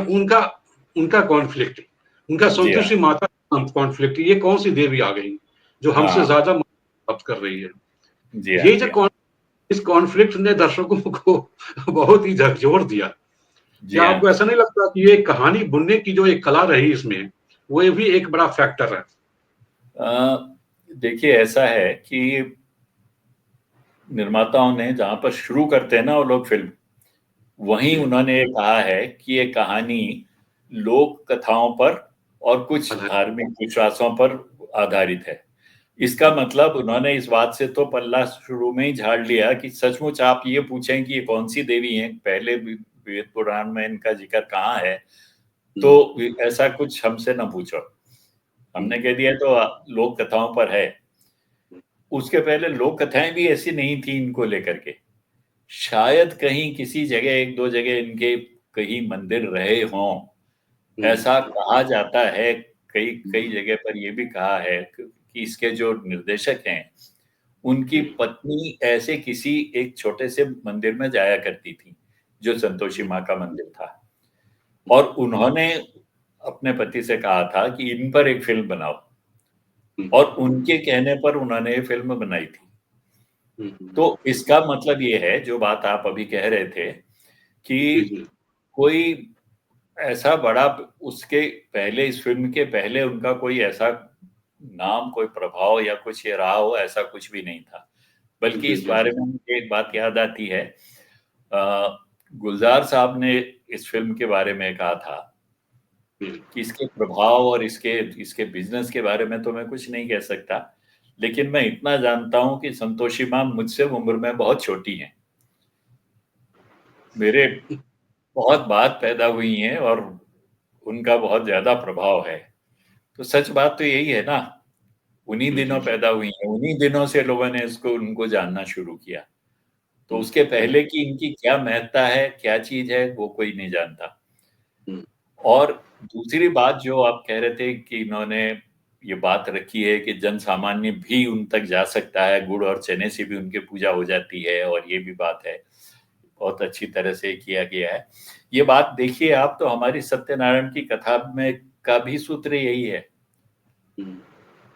उनका कॉन्फ्लिक्ट, उनका संतोषी माता कॉन्फ्लिक्ट, ये कौन सी देवी आ गई जो हमसे ज्यादा प्राप्त कर रही है। ये जो इस कॉन्फ्लिक्ट ने दर्शकों को बहुत ही झकझोर दिया। क्या आपको ऐसा नहीं लगता कि ये कहानी बुनने की जो एक कला रही इसमें, वो भी एक बड़ा फैक्टर है? देखिए ऐसा है कि निर्माताओं ने जहाँ पर शुरू करते हैं ना वो लोग फ़िल्म, वहीं जी। उन्होंने ये कहा है कि ये कहानी लोक कथाओं पर और कुछ आधारित। धार्मिक विश्वासों पर आधारित है। इसका मतलब उन्होंने इस बात से तो पल्ला शुरू में ही झाड़ लिया कि सचमुच आप ये पूछें कि ये कौन-सी देवी हैं, पहले वेद पुराण में इनका ज़िक्र कहाँ है, तो ऐसा कुछ हमसे ना पूछो। हमने कह दिया तो लोक कथाओं पर है। उसके पहले लोक कथाएँ भी ऐसी नहीं थी इनको लेकर के। शायद कहीं किसी जगह 1-2 जगह इनके कहीं मंदिर रहे हों, ऐसा कहा जाता है। कई कई जगह पर ये भी कहा है कि इसके जो निर्देशक हैं, उनकी पत्नी ऐसे किसी एक छोटे से मंदिर में जाया करती थी, जो संतोषी माँ का मंदिर था। और उन्होंने अपने पति से कहा था कि इन पर एक फ़िल्म बनाओ, और उनके कहने पर उन्होंने ये फ़िल्म बनाई थी। तो इसका मतलब ये है, जो बात आप अभी कह रहे थे, जी, कि जी। कोई ऐसा बड़ा उसके पहले इस फ़िल्म के पहले उनका कोई ऐसा नाम, कोई प्रभाव या कुछ ये रहा हो, ऐसा कुछ भी नहीं था। बल्कि जी, इस जी, बारे जी। में मुझे एक बात याद आती है। गुलज़ार साहब ने इस फ़िल्म के बारे में कहा था जी। कि इसके प्रभाव और इसके इसके बिज़नेस के बारे में तो मैं कुछ नहीं कह सकता, लेकिन मैं इतना जानता हूँ कि संतोषी माँ मुझसे उम्र में बहुत छोटी हैं। मेरे बहुत बाद पैदा हुई हैं और उनका बहुत ज़्यादा प्रभाव है। तो सच बात तो यही है ना, उन्हीं जी, जी, दिनों जी। पैदा हुई हैं, उन्हीं दिनों से लोगों ने इसको उनको जानना शुरू किया। तो हुँ, उसके हुँ, पहले की इनकी क्या महत्ता है, क्या चीज़ है, वो कोई नहीं जानता। हुँ, और दूसरी बात जो आप कह रहे थे कि इन्होंने ये बात रखी है कि जन-सामान्य भी उन तक जा सकता है, गुड़ और चने से भी उनकी पूजा हो जाती है, और ये भी बात है, बहुत अच्छी तरह से किया गया है। ये बात देखिए आप, तो हमारी सत्यनारायण की कथा में का भी सूत्र यही है। हुँ,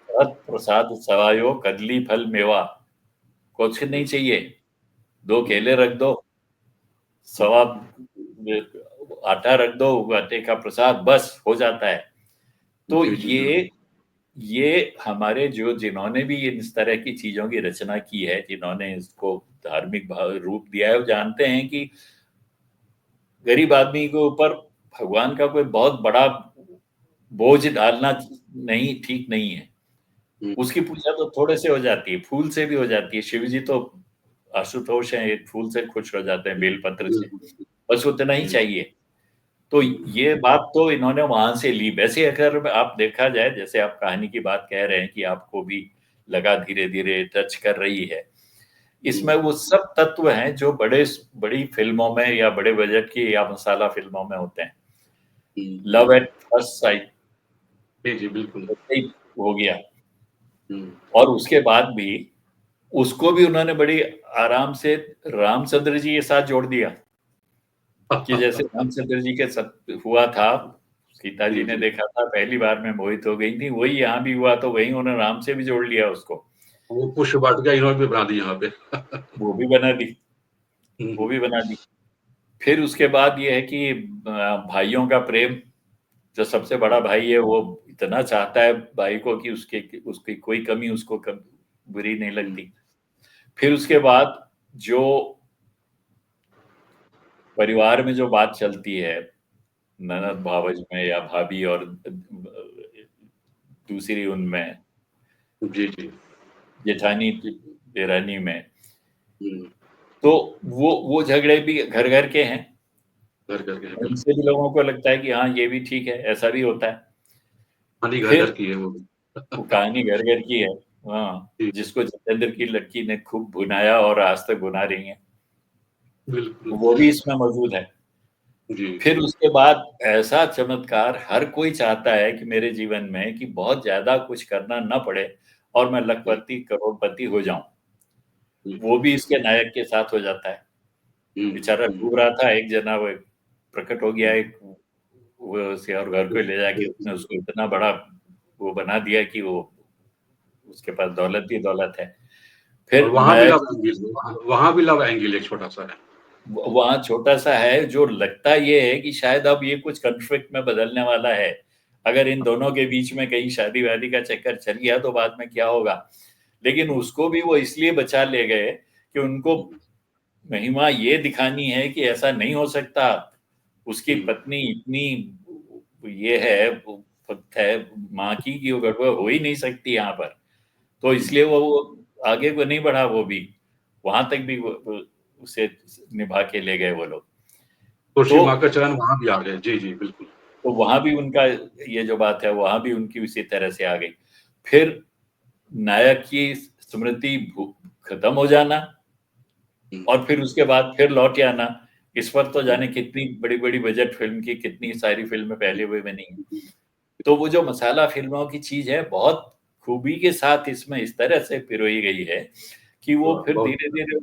"तत् प्रसाद सवायो कदली फल मेवा", कुछ नहीं हुँ, चाहिए, 2 हुँ, केले रख दो, हुँ, सवा आटा रख दो, आटे का प्रसाद, बस हो जाता है। तो जी, जी, बिल्कुल। ये हमारे जो जिन्होंने भी इस तरह की चीज़ों की रचना की है, जिन्होंने इसको धार्मिक रूप दिया है, वो जानते हैं कि गरीब आदमी के ऊपर भगवान का कोई बहुत बड़ा बोझ डालना नहीं, ठीक नहीं है। हुँ, उसकी पूजा तो थोड़े से हो जाती है, फूल से भी हो जाती है। शिव जी तो आशुतोष हैं, एक फूल से खुश हो जाते हैं, बेलपत्र से, बिल्कुल, बस उतना ही जी। चाहिए। तो हुँ, ये बात तो इन्होंने वहाँ से ली। वैसे अगर आप देखा जाए, जैसे आप कहानी की बात कह रहे हैं कि आपको भी लगा धीरे-धीरे टच कर रही है। हुँ, इसमें वो सब तत्व हैं जो बड़ी फ़िल्मों में या बड़े बजट की या मसाला फ़िल्मों में होते हैं। हुँ, लव एट फर्स्ट साइट जी, जी, बिल्कुल। वैसे ही हो गया। हुँ, और उसके बाद भी उसको भी उन्होंने बड़ी आराम से रामचंद्र जी के साथ जोड़ दिया। कि जैसे रामचंद्र जी के साथ हुआ था, सीता जी जी, ने जी। देखा था, पहली बार में मोहित हो गई थी, वही यहाँ भी हुआ, तो वहीं उन्होंने राम से भी जोड़ लिया उसको। वो पुष्प वाटिका इन्होंने भी बना दी यहाँ पे। वो भी बना दी, हुँ, वो हुँ, भी बना दी। फिर उसके बाद ये है कि भाइयों का प्रेम, जो सबसे बड़ा हुँ, भाई है, वो इतना चाहता है भाई को कि उसकी कोई कमी उसको बुरी नहीं हुँ, लगती। फिर उसके बाद जो परिवार में जो बात चलती है, हुँ, ननद भावज में या भाभी और दूसरी उनमें, जी, जी। जेठानी देरानी में, हुँ, तो वो झगड़े भी घर-घर के हैं। घर करके है, बिल्कुल। उनसे भी लोगों को लगता है कि हाँ, ये भी ठीक है, ऐसा भी होता है। कहानी घर-घर फिर की है वो भी। वो कहानी घर-घर की है। हाँ, जी, जिसको जितेंद्र की लड़की ने खूब भुनाया और आज तक भुना रही हैं, बिल्कुल। वो भी इसमें मौजूद है। जी। फिर उसके बाद ऐसा चमत्कार, हर कोई चाहता है कि मेरे जीवन में कि बहुत ज़्यादा कुछ करना ना पड़े और मैं हुँ, लखपति, करोड़पति हो जाऊँ। हुँ, वो भी इसके नायक के साथ हो जाता है। हुँ, बेचारा हुँ, डूब रहा था, एक जना वो प्रकट हो गया, हुँ। एक वो उसे और घर को ले जाके उसने उसको इतना बड़ा वो बना दिया कि वो उसके पास दौलत ही दौलत है। और फिर वहाँ भी नायक लव एंगल वहाँ भी लव एंगल एक छोटा-सा है। वहाँ छोटा-सा है, जो लगता ये है कि शायद अब ये कुछ कॉन्फ्लिक्ट में बदलने वाला है। अगर इन दोनों के बीच में कहीं शादी वादी का चक्कर चल गया तो बाद में क्या होगा। लेकिन उसको भी वो इसलिए बचा ले गए कि उनको महिमा ये दिखानी है कि ऐसा नहीं हो सकता, उसकी पत्नी इतनी ये है माँ की वो गड़बड़ हो ही नहीं सकती यहाँ पर, तो इसलिए वो आगे को नहीं बढ़ा, वो भी वहां तक भी वो उसे निभा के ले गए वो लोग। तुलसी तो माँ का चरण वहां भी आ गए। जी जी बिल्कुल। तो वहां भी उनका ये जो बात है वहां भी उनकी उसी तरह से आ गई। फिर नायक की स्मृति खत्म हो जाना और फिर उसके बाद फिर लौट आना। इस पर तो जाने कितनी बड़ी बड़ी बजट फिल्म की कितनी सारी फिल्में पहले हुए बनी हैं। तो वो जो मसाला फिल्मों की चीज है बहुत खूबी के साथ इसमें इस तरह से पिरोई गई है कि वो फिर धीरे धीरे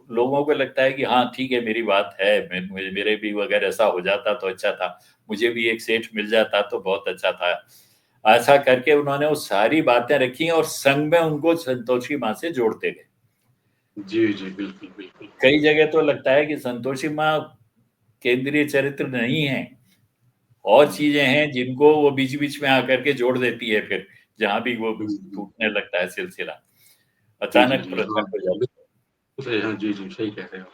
लोगों को लगता है कि हाँ ठीक है, मेरी बात है, मेरे भी अगर ऐसा हो जाता तो अच्छा था, मुझे भी एक सेठ मिल जाता तो बहुत अच्छा था। ऐसा करके उन्होंने वो सारी बातें रखी और संग में उनको संतोषी माँ से जोड़ते गए। जी जी बिल्कुल बिल्कुल। कई जगह तो लगता है कि संतोषी माँ केंद्रीय चरित्र नहीं है, और चीजें हैं जिनको वो बीच बीच में आकर के जोड़ देती है, फिर जहां भी वो टूटने लगता है सिलसिला जी जी अचानक जी हाँ प्रकट हो जाता है। बिल्कुल, हाँ जी जी सही कह रहे हो।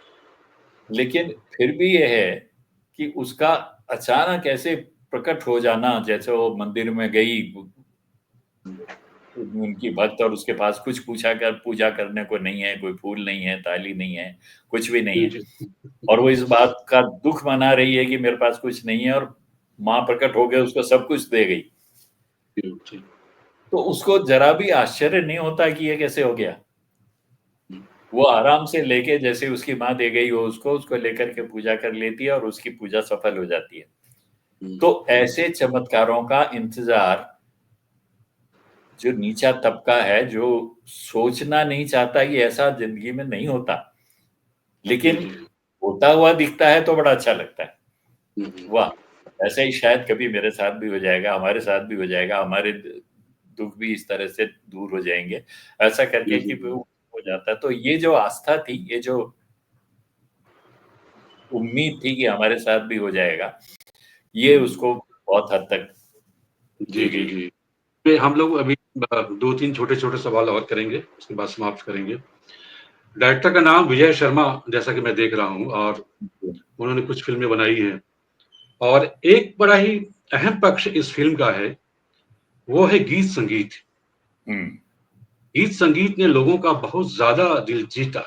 लेकिन फिर भी यह है कि उसका अचानक ऐसे प्रकट हो जाना, जैसे वो मंदिर में गई उनकी भक्त और उसके पास कुछ पूजा करने को नहीं है, कोई फूल नहीं है, ताली नहीं है, कुछ भी नहीं जी है, जी और वो इस बात का दुख मना रही है कि मेरे पास कुछ नहीं है, और माँ प्रकट हो गए उसको सब कुछ दे गई। जी तो उसको जरा भी आश्चर्य नहीं होता कि ये कैसे हो गया। वो आराम से लेके, जैसे उसकी माँ दे गई हो उसको लेकर के पूजा कर लेती है और उसकी पूजा सफल हो जाती है। तो ऐसे चमत्कारों का इंतजार जो नीचा तबका है, जो सोचना नहीं चाहता कि ऐसा जिंदगी में नहीं होता, जी लेकिन जी होता हुआ दिखता है तो बड़ा अच्छा लगता है। हम्म, वाह, ऐसा ही शायद कभी मेरे साथ भी हो जाएगा, हमारे साथ भी हो जाएगा, हमारे दुख भी इस तरह से दूर हो जाएंगे, ऐसा जी करके कि जी वो हो जाता है। तो ये जो आस्था थी, ये जो उम्मीद थी कि हमारे साथ भी हो जाएगा, ये उसको बहुत हद तक जी दे जी गई। जी पे हम लोग अभी 2-3 छोटे-छोटे सवाल और करेंगे, उसके बाद समाप्त करेंगे। डायरेक्टर का नाम विजय शर्मा, जैसा कि मैं देख रहा हूँ, और उन्होंने कुछ फ़िल्में बनाई हैं, और एक बड़ा ही अहम पक्ष इस फ़िल्म का है, वो है गीत-संगीत। हम्म। गीत-संगीत ने लोगों का बहुत ज़्यादा दिल जीता।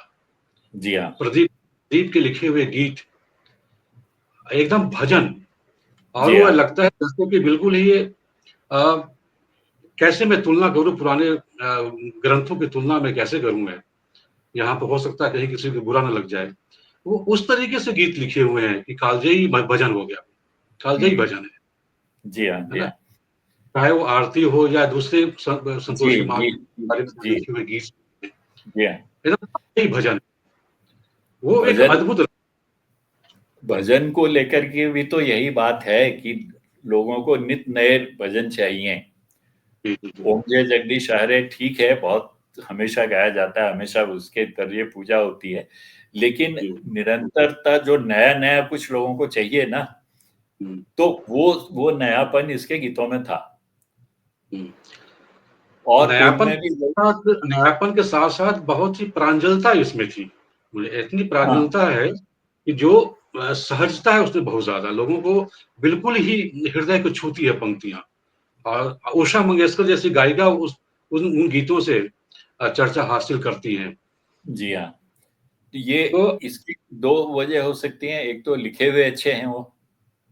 जी हाँ। प्रदीप के लिखे हुए गीत, एकदम भजन, और जी वो हाँ। लगता है जैसे कि बिल्कुल ही ये कैसे मैं तुलना करूँ पुराने ग्रंथों की तुलना में कैसे करूँ मैं? यहाँ पे हो सकता है कहीं किसी को बुरा ना लग जाए। वो उस तरीके से गीत लिखे हुए हैं कि कालजयी भजन हो गया, कालजयी हम्म। भजन जी हाँ। है जी ना? हाँ। चाहे वो आरती हो या दूसरे जी संतोषी माँ जी के बारे में जी लिखे हुए गीत, जी हाँ। एकदम कालजयी भजन, वो एक भजन अद्भुत। भजन को लेकर के भी तो यही बात है कि लोगों को नित नए भजन चाहिए। जी, जी, जी। ओम जय जगदीश हरे ठीक है, बहुत हमेशा गाया जाता है, हमेशा उसके जरिए पूजा होती है, लेकिन जी। निरंतरता जो नया नया कुछ लोगों को चाहिए ना, हुँ, तो वो नयापन इसके गीतों में था। हुँ। और उनमें भी नयापन के साथ-साथ बहुत ही प्रांजलता इसमें थी। मुझे इतनी हाँ। प्रांजलता है कि जो सहजता है उसमें बहुत ज़्यादा, लोगों को बिल्कुल ही हृदय को छूती है पंक्तियाँ। और उषा मंगेशकर जैसी गायिका उन गीतों से चर्चा हासिल करती हैं। जी हाँ। तो ये तो इसकी दो वजह हो सकती हैं, एक तो लिखे हुए अच्छे हैं, वो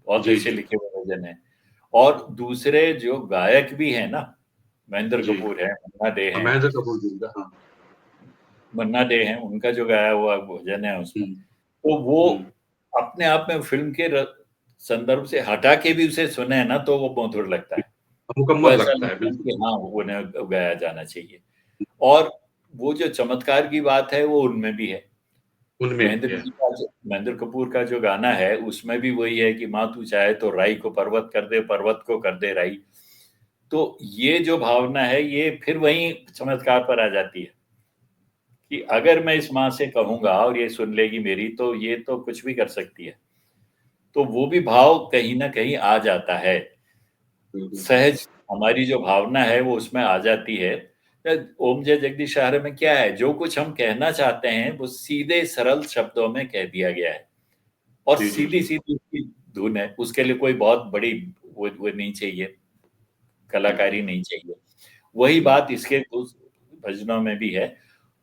बहुत जी, अच्छे जी। लिखे हुए भजन हैं, और दूसरे जो गायक भी हैं ना, महेंद्र जी। कपूर है, मन्ना डे हैं, महेंद्र कपूर जी का हाँ। मन्ना डे हैं, उनका जो गाया हुआ भजन है हुँ, उसमें, तो वो हुँ। अपने आप में फिल्म के संदर्भ से हटा के भी उसे सुने ना तो वो मधुर लगता है। वो मुकम्मल ऐसा लगता है, लगता है बिल्कुल। कि हाँ, वो उन्हें गाया जाना चाहिए। और वो जो चमत्कार की बात है वो उनमें भी है। उनमें भी है। महेंद्र कपूर का जो गाना है उसमें भी वही है कि माँ तू चाहे तो राई को पर्वत कर दे, पर्वत को कर दे राई। तो ये जो भावना है ये फिर वही चमत्कार पर आ जाती है कि अगर मैं इस माँ से कहूंगा और ये सुन लेगी मेरी, तो ये तो कुछ भी कर सकती है। तो वो भी भाव कहीं ना कहीं आ जाता है। सहज हमारी जो भावना है वो उसमें आ जाती है। ओम जय जगदीश हरे में क्या है, जो कुछ हम कहना चाहते हैं वो सीधे सरल शब्दों में कह दिया गया है और जी, जी, सीधी जी। सीधी उसकी धुन है। उसके लिए कोई बहुत बड़ी वो नहीं चाहिए, कलाकारी नहीं चाहिए। वही बात इसके उस भजनों में भी है।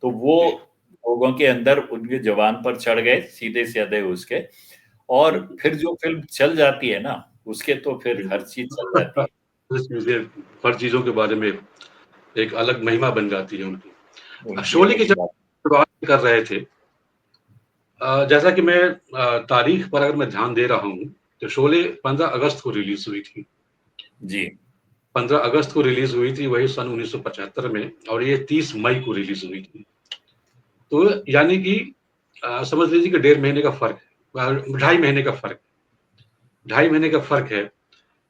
तो वो जी। लोगों के अंदर उनके जुबान पर चढ़ गए सीधे साधे उसके, और फिर जो फिल्म चल जाती है ना, उसके तो फिर हर चीज चल जाती है। उस चीज़ें हर चीज़ों के बारे में एक अलग महिमा बन जाती है उनकी। उनकी शोले की अलग ही जब बात। बात कर रहे थे, जैसा कि मैं तारीख पर अगर मैं ध्यान दे रहा हूँ, तो शोले 15 अगस्त को रिलीज़ हुई थी। जी। 15 अगस्त को रिलीज़ हुई थी, वही सन 1975 में, और ये 30 मई को रिलीज़ हुई थी। तो यानी कि समझ लीजिए कि डेढ़ महीने का फ़र्क है, ढाई महीने का फ़र्क, ढाई महीने का फ़र्क है,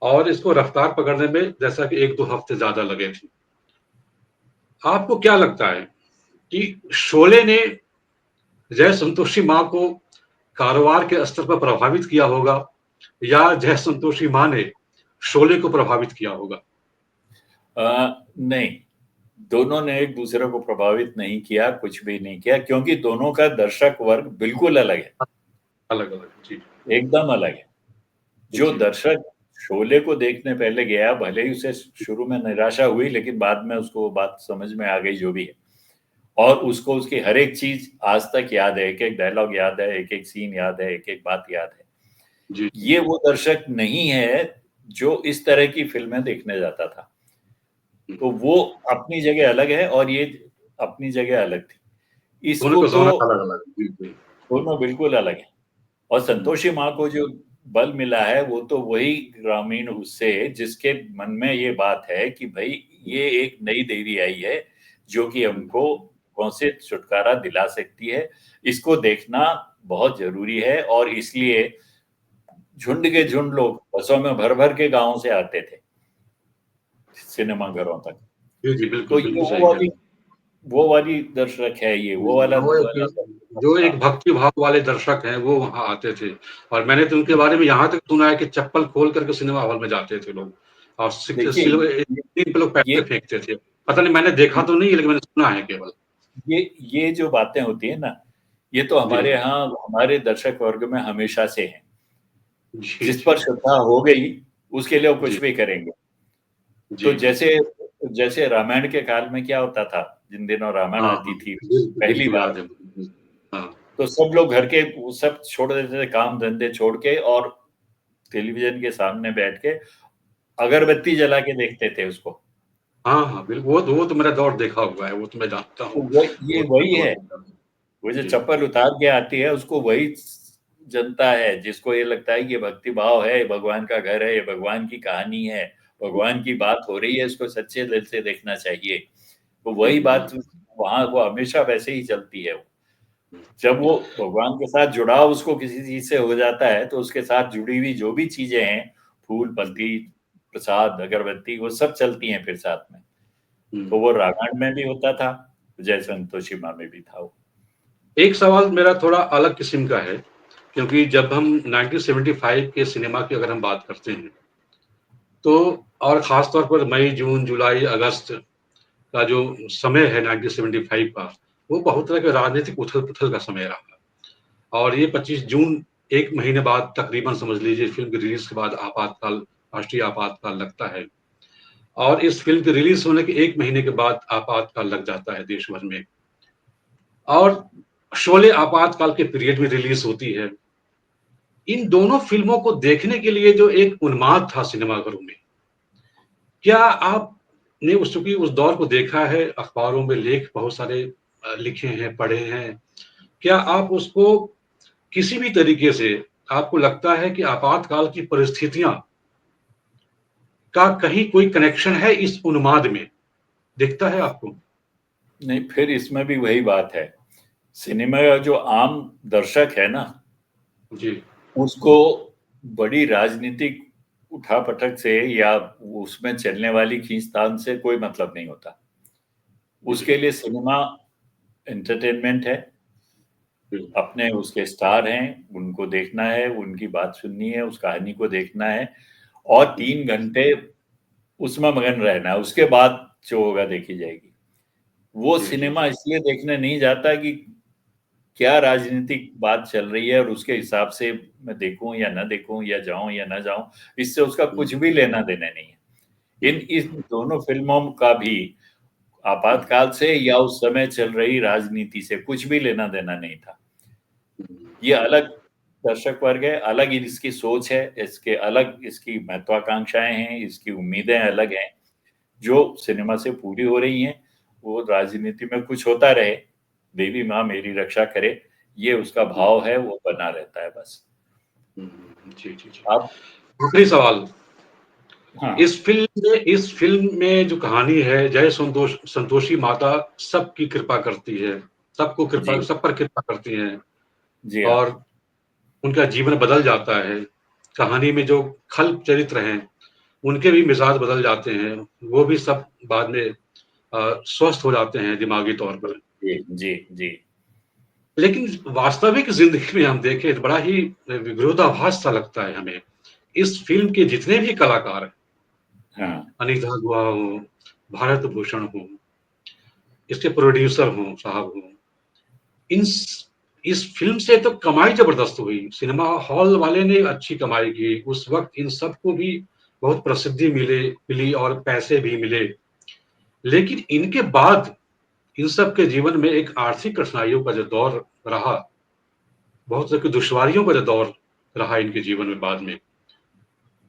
और इसको रफ्तार पकड़ने में जैसा कि 1-2 हफ्ते ज़्यादा लगे थे। आपको क्या लगता है कि शोले ने जय संतोषी माँ को कारोबार के स्तर पर प्रभावित किया होगा, या जय संतोषी माँ ने शोले को प्रभावित किया होगा? नहीं, दोनों ने एक दूसरे को प्रभावित नहीं किया, कुछ भी नहीं किया, क्योंकि दोनों का दर्शक वर्ग बिल्कुल अलग है, अलग-अलग, जी। एकदम अलग है। जो जी, दर्शक शोले को देखने पहले गया, भले ही उसे शुरू में निराशा हुई, लेकिन बाद में उसको वो बात समझ में आ गई जो भी है, और उसको उसकी हर एक चीज आज तक याद है, एक-एक डायलॉग याद है, एक-एक सीन याद है, एक-एक बात याद है। जी, ये वो दर्शक नहीं है जो इस तरह की फ़िल्में देखने जाता था। हुँ। तो वो अपनी जगह अलग है और ये अपनी जगह अलग थी। दोनों इसको का तो ज़ोन अलग-अलग, जी, जी। दोनों बिल्कुल अलग हैं। और हुँ, संतोषी माँ को जो बल मिला है वो तो वही ग्रामीण उससे जिसके मन में ये बात है कि भाई ये एक नई देवी आई है जो कि हुँ, हमको दुखों से छुटकारा दिला सकती है। इसको देखना बहुत ज़रूरी है और इसलिए झुंड के झुंड लोग बसों में भर-भर के गाँव से आते थे, सिनेमा घरों तक। जी, जी, तो बिल्कुल, ये बिल्कुल सही कह रहे हैं। वो वाली दर्शक है ये, वो वाला वो वाला एक जो था। एक भक्ति भाव वाले दर्शक हैं, वो वहाँ आते थे, और मैंने तो उनके बारे में यहाँ तक सुना है कि चप्पल खोल कर के सिनेमा हॉल में जाते थे लोग, और देखिए स्क्रीन पे लोग ये पैसे फेंकते थे। पता नहीं, मैंने देखा तो नहीं है, लेकिन मैंने सुना है केवल। ये ये जो बातें होती है ना, ये तो जी, हमारे यहाँ हमारे दर्शक वर्ग में हमेशा से है। जी, जिस जी, पर श्रद्धा हो गई, उसके लिए वो कुछ जी, भी करेंगे। तो जी, जी। जैसे जैसे रामायण के काल में क्या होता था, जिन दिनों रामायण हाँ, आती हाँ, थी बिल्कुल, पहली बिल्कुल बार, याद है मुझे। हाँ, तो सब लोग घर के वो सब छोड़ देते थे, काम धंधे छोड़ के, और टेलीविजन के सामने बैठ के अगरबत्ती जला के देखते थे उसको। हाँ, हाँ, बिल्कुल, वो तो मेरा दौर देखा हुआ है, वो तो मैं जानता तो हूँ। वो ये वो तो मैं वही दौर है, देखा हूँ। वो जो जी, चप्पल उतार के आती है उसको वही जनता है जिसको ये लगता है कि ये भक्ति भाव है, ये भगवान का घर है, ये भगवान की कहानी है, भगवान की बात हो रही है, इसको सच्चे दिल से देखना चाहिए। तो जी, वही जी, बात बिल्कुल। वहाँ वो हमेशा वैसे ही चलती है। हुँ, जब वो भगवान के साथ जुड़ाव उसको किसी चीज़ से हो जाता है, तो उसके साथ जुड़ी हुई जो भी चीज़ें हैं, फूल, हुँ, पत्ती, प्रसाद, अगरबत्ती, वो सब चलती हैं फिर साथ में। हुँ। तो वो रामायण में भी होता था, जय संतोषी माँ में भी था वो। एक सवाल मेरा थोड़ा अलग किस्म का है, क्योंकि जब हम 1975 के सिनेमा की अगर हम बात करते हैं, तो और ख़ास तौर पर मई, जून, जुलाई, अगस्त का जो समय है 1975 का, वो बहुत तरह के राजनीतिक उथल-पुथल का समय रहा। और ये 25 जून, 1 महीने बाद तकरीबन समझ लीजिए फ़िल्म की रिलीज़ के बाद आपातकाल, राष्ट्रीय आपातकाल लगता है, और इस फ़िल्म के रिलीज़ होने के 1 महीने के बाद आपातकाल लग जाता है देश भर में। और शोले आपातकाल के पीरियड में रिलीज़ होती है। इन दोनों फ़िल्मों को देखने के लिए जो एक उन्माद था सिनेमाघरों में, क्या आपने उस चूँकि उस दौर को देखा है, अखबारों में लेख बहुत सारे लिखे हैं, पढ़े हैं। क्या आप उसको किसी भी तरीके से, आपको लगता है कि आपातकाल की परिस्थितियाँ का कहीं कोई कनेक्शन है इस उन्माद में? दिखता है आपको? नहीं, फिर इसमें भी वही बात है। सिनेमा का जो आम दर्शक है ना, जी। उसको बड़ी राजनीतिक उठापटक से या उसमें चलने वाली खींचतान से कोई मतलब नहीं होता। जी, उसके जी। लिए सिनेमा एंटरटेनमेंट है, हुँ, अपने उसके स्टार हैं, उनको देखना है, उनकी बात सुननी है, उस कहानी को देखना है, और जी। 3 घंटे उसमें मगन रहना है, उसके बाद जो होगा देखी जाएगी। वो जी, जी, सिनेमा जी। इसलिए देखने नहीं जाता कि क्या राजनीतिक बात चल रही है और उसके हिसाब से मैं देखूं या ना देखूं, या जाऊं या ना जाऊं, इससे उसका हुँ, कुछ भी लेना देना नहीं है। हुँ, इस दोनों फिल्मों का भी हुँ, आपातकाल से या उस समय चल रही राजनीति से कुछ भी लेना देना नहीं था। हुँ, ये अलग दर्शक वर्ग है, अलग इसकी सोच है, इसके अलग इसकी महत्वाकांक्षाएं हैं, इसकी उम्मीदें अलग हैं, जो सिनेमा से पूरी हो रही हैं। वो राजनीति में कुछ होता रहे, देवी माँ मेरी रक्षा करे, ये उसका हुँ, भाव है, वो बना रहता है बस। हुँ, जी, जी, जी। आप आखिरी सवाल, हाँ, इस फ़िल्म में जो कहानी है, जय संतोषी माता सबकी कृपा करती है, जी, सब पर कृपा करती हैं जी हाँ, और उनका जीवन बदल जाता है। कहानी में जो खल चरित्र हैं, उनके भी मिज़ाज बदल जाते हैं, वो भी सब बाद में स्वस्थ हो जाते हैं दिमागी तौर पर। जी, जी, जी, लेकिन वास्तविक ज़िंदगी में हम देखें तो बड़ा ही विरोधाभास सा लगता है हमें। इस फ़िल्म के जितने भी कलाकार हैं, हाँ, अनिता गुहा हो, भारत भूषण हो, इसके प्रोड्यूसर हों साहब हों, इस फ़िल्म से तो कमाई ज़बरदस्त हुई। सिनेमा हॉल वाले ने अच्छी कमाई की। उस वक़्त इन सबको भी बहुत प्रसिद्धि मिली और पैसे भी मिले। लेकिन इनके बाद इन सब के जीवन में एक आर्थिक कठिनाइयों का जो दौर रहा, बहुत तरह की दुश्वारियों का जो दौर रहा इनके जीवन में बाद में,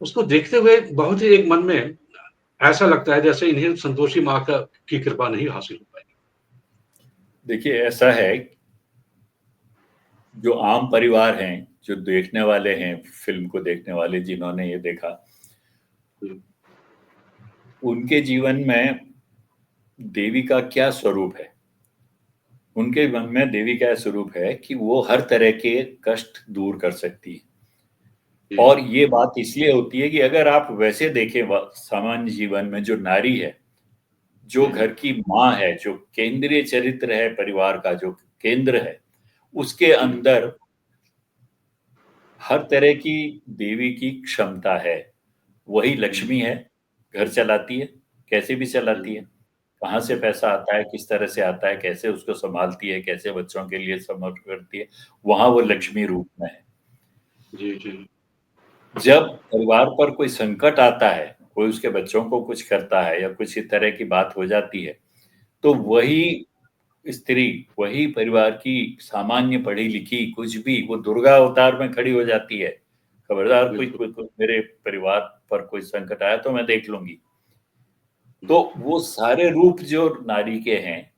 उसको देखते हुए बहुत ही एक मन में ऐसा लगता है जैसे इन्हें संतोषी माँ का की कृपा नहीं हासिल हो पाई। देखिए ऐसा है, जो आम परिवार हैं, जो देखने वाले हैं, फ़िल्म को देखने वाले जिन्होंने ये देखा, हुँ, उनके जीवन में देवी का क्या स्वरूप है? उनके मन में देवी का स्वरूप है कि वो हर तरह के कष्ट दूर कर सकती है। जी, और ये बात इसलिए होती है कि अगर आप वैसे देखें सामान्य जीवन में जो नारी है, जो जी, घर की माँ है, जो केंद्रीय चरित्र है परिवार का, जो केंद्र है, उसके जी, अंदर हर तरह की देवी की क्षमता है। वही हुँ, लक्ष्मी है, घर चलाती है, कैसे भी चलाती है। हुँ, कहाँ से हुँ, पैसा आता है, किस तरह से आता है, कैसे उसको सँभालती है, कैसे बच्चों के लिए समर्पण करती है, वहाँ वो हुँ, लक्ष्मी रूप में है। जी, जी, जब परिवार पर कोई संकट आता है, कोई उसके बच्चों को कुछ करता है या कुछ इस तरह की बात हो जाती है, तो वही स्त्री, वही परिवार की सामान्य पढ़ी-लिखी कुछ भी, वो दुर्गा अवतार में खड़ी हो जाती है। खबरदार कोई बिल्कुल। कोई कोई मेरे परिवार पर कोई संकट आया तो मैं देख लूँगी। हुँ, तो वो सारे रूप जो नारी के हैं,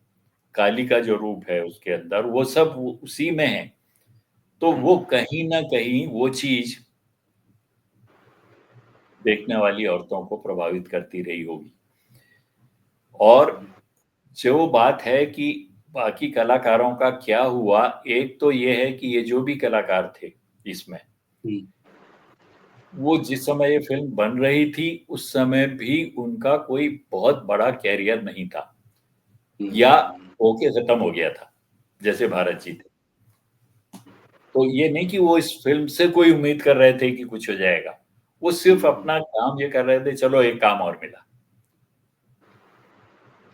काली का जो रूप है उसके अंदर, वो सब वो उसी में है। तो हुँ, वो कहीं न कहीं वो चीज़ देखने वाली औरतों को प्रभावित करती रही होगी। और हुँ, जो बात है कि बाकी कलाकारों का क्या हुआ, एक तो ये है कि ये जो भी कलाकार थे इसमें, हुँ, वो जिस समय ये फ़िल्म बन रही थी, उस समय भी उनका कोई बहुत बड़ा करियर नहीं था, या हुँ, होके खत्म हो गया था, जैसे भारत जी थे। तो ये नहीं कि वो इस फ़िल्म से कोई उम्मीद कर रहे थे कि कुछ हो जाएगा। वो सिर्फ़ हुँ, अपना काम ये कर रहे थे, चलो एक काम और मिला।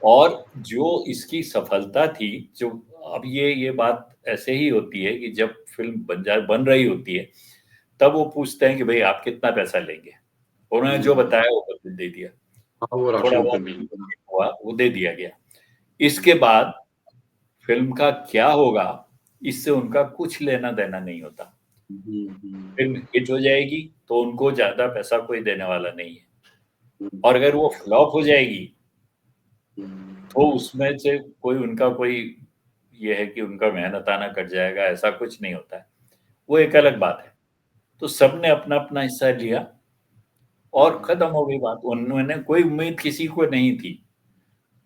और जो इसकी सफलता थी, जो अब ये बात ऐसे ही होती है कि जब फ़िल्म बन रही होती है, तब वो पूछते हैं कि भई आप कितना पैसा लेंगे? उन्होंने जो हुँ, बताया वो बस दे दिया। हाँ, वो राशि थोड़ा उनको बहुत मिल गया। हुआ, वो दे दिया गया। इसके बाद फ़िल्म का क्या होगा, इससे उनका कुछ लेना-देना नहीं होता। हुँ, हुँ, फ़िल्म हिट हो जाएगी, तो उनको ज़्यादा पैसा कोई देने वाला नहीं है, हुँ, और अगर वो फ्लॉप हो जाएगी, हुँ, तो उसमें से कोई ये है कि उनका मेहनताना कट जाएगा, ऐसा कुछ नहीं होता है। वो एक अलग बात है। तो सबने अपना-अपना हिस्सा लिया और हुँ, खत्म हो गई बात। उन्होंने कोई उम्मीद किसी को नहीं थी,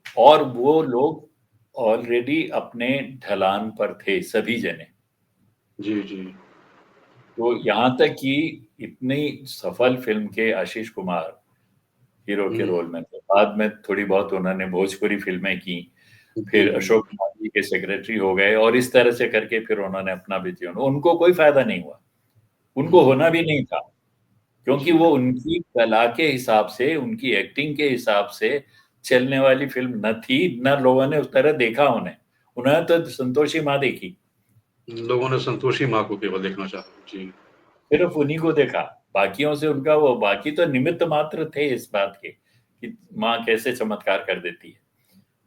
और वो लोग ऑलरेडी अपने ढलान पर थे सभी जने। जी, जी। तो यहाँ तक कि इतनी सफल फ़िल्म के आशीष कुमार हीरो के हुँ, रोल में थे। बाद में थोड़ी बहुत उन्होंने भोजपुरी फ़िल्में की, जी, फिर जी। अशोक कुमार जी के सेक्रेटरी हो गए, और इस तरह से करके फिर उन्होंने अपना भी जीवन, उनको कोई फ़ायदा नहीं हुआ। उनको हुँ, होना भी नहीं था, क्योंकि वो उनकी कला के हिसाब से, उनकी एक्टिंग के हिसाब से चलने वाली फ़िल्म न थी, न लोगों ने उस तरह देखा उन्हें। उन्होंने तो संतोषी माँ देखी। लोगों ने संतोषी माँ को केवल देखना चाहा। जी। सिर्फ उन्हीं को देखा, बाकियों से उनका वो बाकी तो निमित्त मात्र थे इस बात के कि माँ कैसे चमत्कार कर देती है।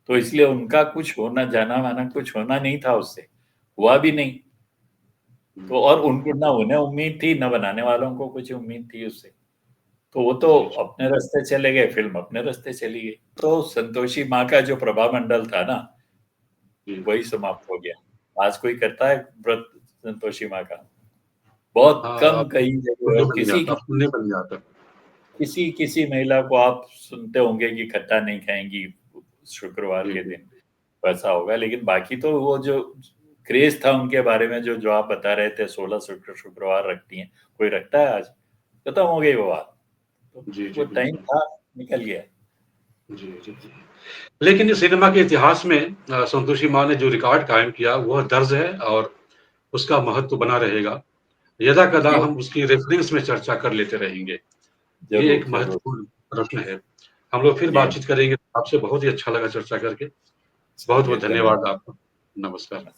तो इसलिए उनका कुछ होना, जाना-माना कुछ होना नहीं था उससे, हुआ भी नहीं। तो और उनको ना उन्हें उम्मीद थी, ना बनाने वालों को कुछ उम्मीद थी उससे। तो वो तो जी, जी। अपने रास्ते चले गए, फ़िल्म अपने रास्ते चली गई। तो संतोषी माँ का जो प्रभामंडल था ना, जी। वही समाप्त हो गया। आज कोई करता है व्रत संतोषी माँ का? बहुत हाँ, कम कई जगह पुण्य और बन जाता, किसी-किसी पुण्य बन जाता। किसी-किसी महिला को आप सुनते होंगे कि खट्टा नहीं खाएँगी शुक्रवार जी, के जी। दिन, वैसा होगा। लेकिन बाकी तो वो जो क्रेज़ था उनके बारे में जो आप बता रहे थे 16 शुक्रवार रखती हैं, कोई रखता है आज? खत्म हो गई वो बात। तो जी, वो जी, टाइम बिल्कुल। था, निकल गया। जी, जी, जी। लेकिन ये सिनेमा के इतिहास में संतोषी माँ ने जो रिकॉर्ड कायम किया, वह दर्ज है और उसका महत्व बना रहेगा। यदा-कदा जी, हम उसकी रेफ़रेंस में चर्चा कर लेते रहेंगे। ये ज़रूर, एक ज़रूर। महत्वपूर्ण प्रश्न है। हम लोग फिर जी, बातचीत करेंगे। आपसे बहुत ही अच्छा लगा चर्चा करके। चलिए बहुत-बहुत धन्यवाद। धन्यवाद आपका। नमस्कार।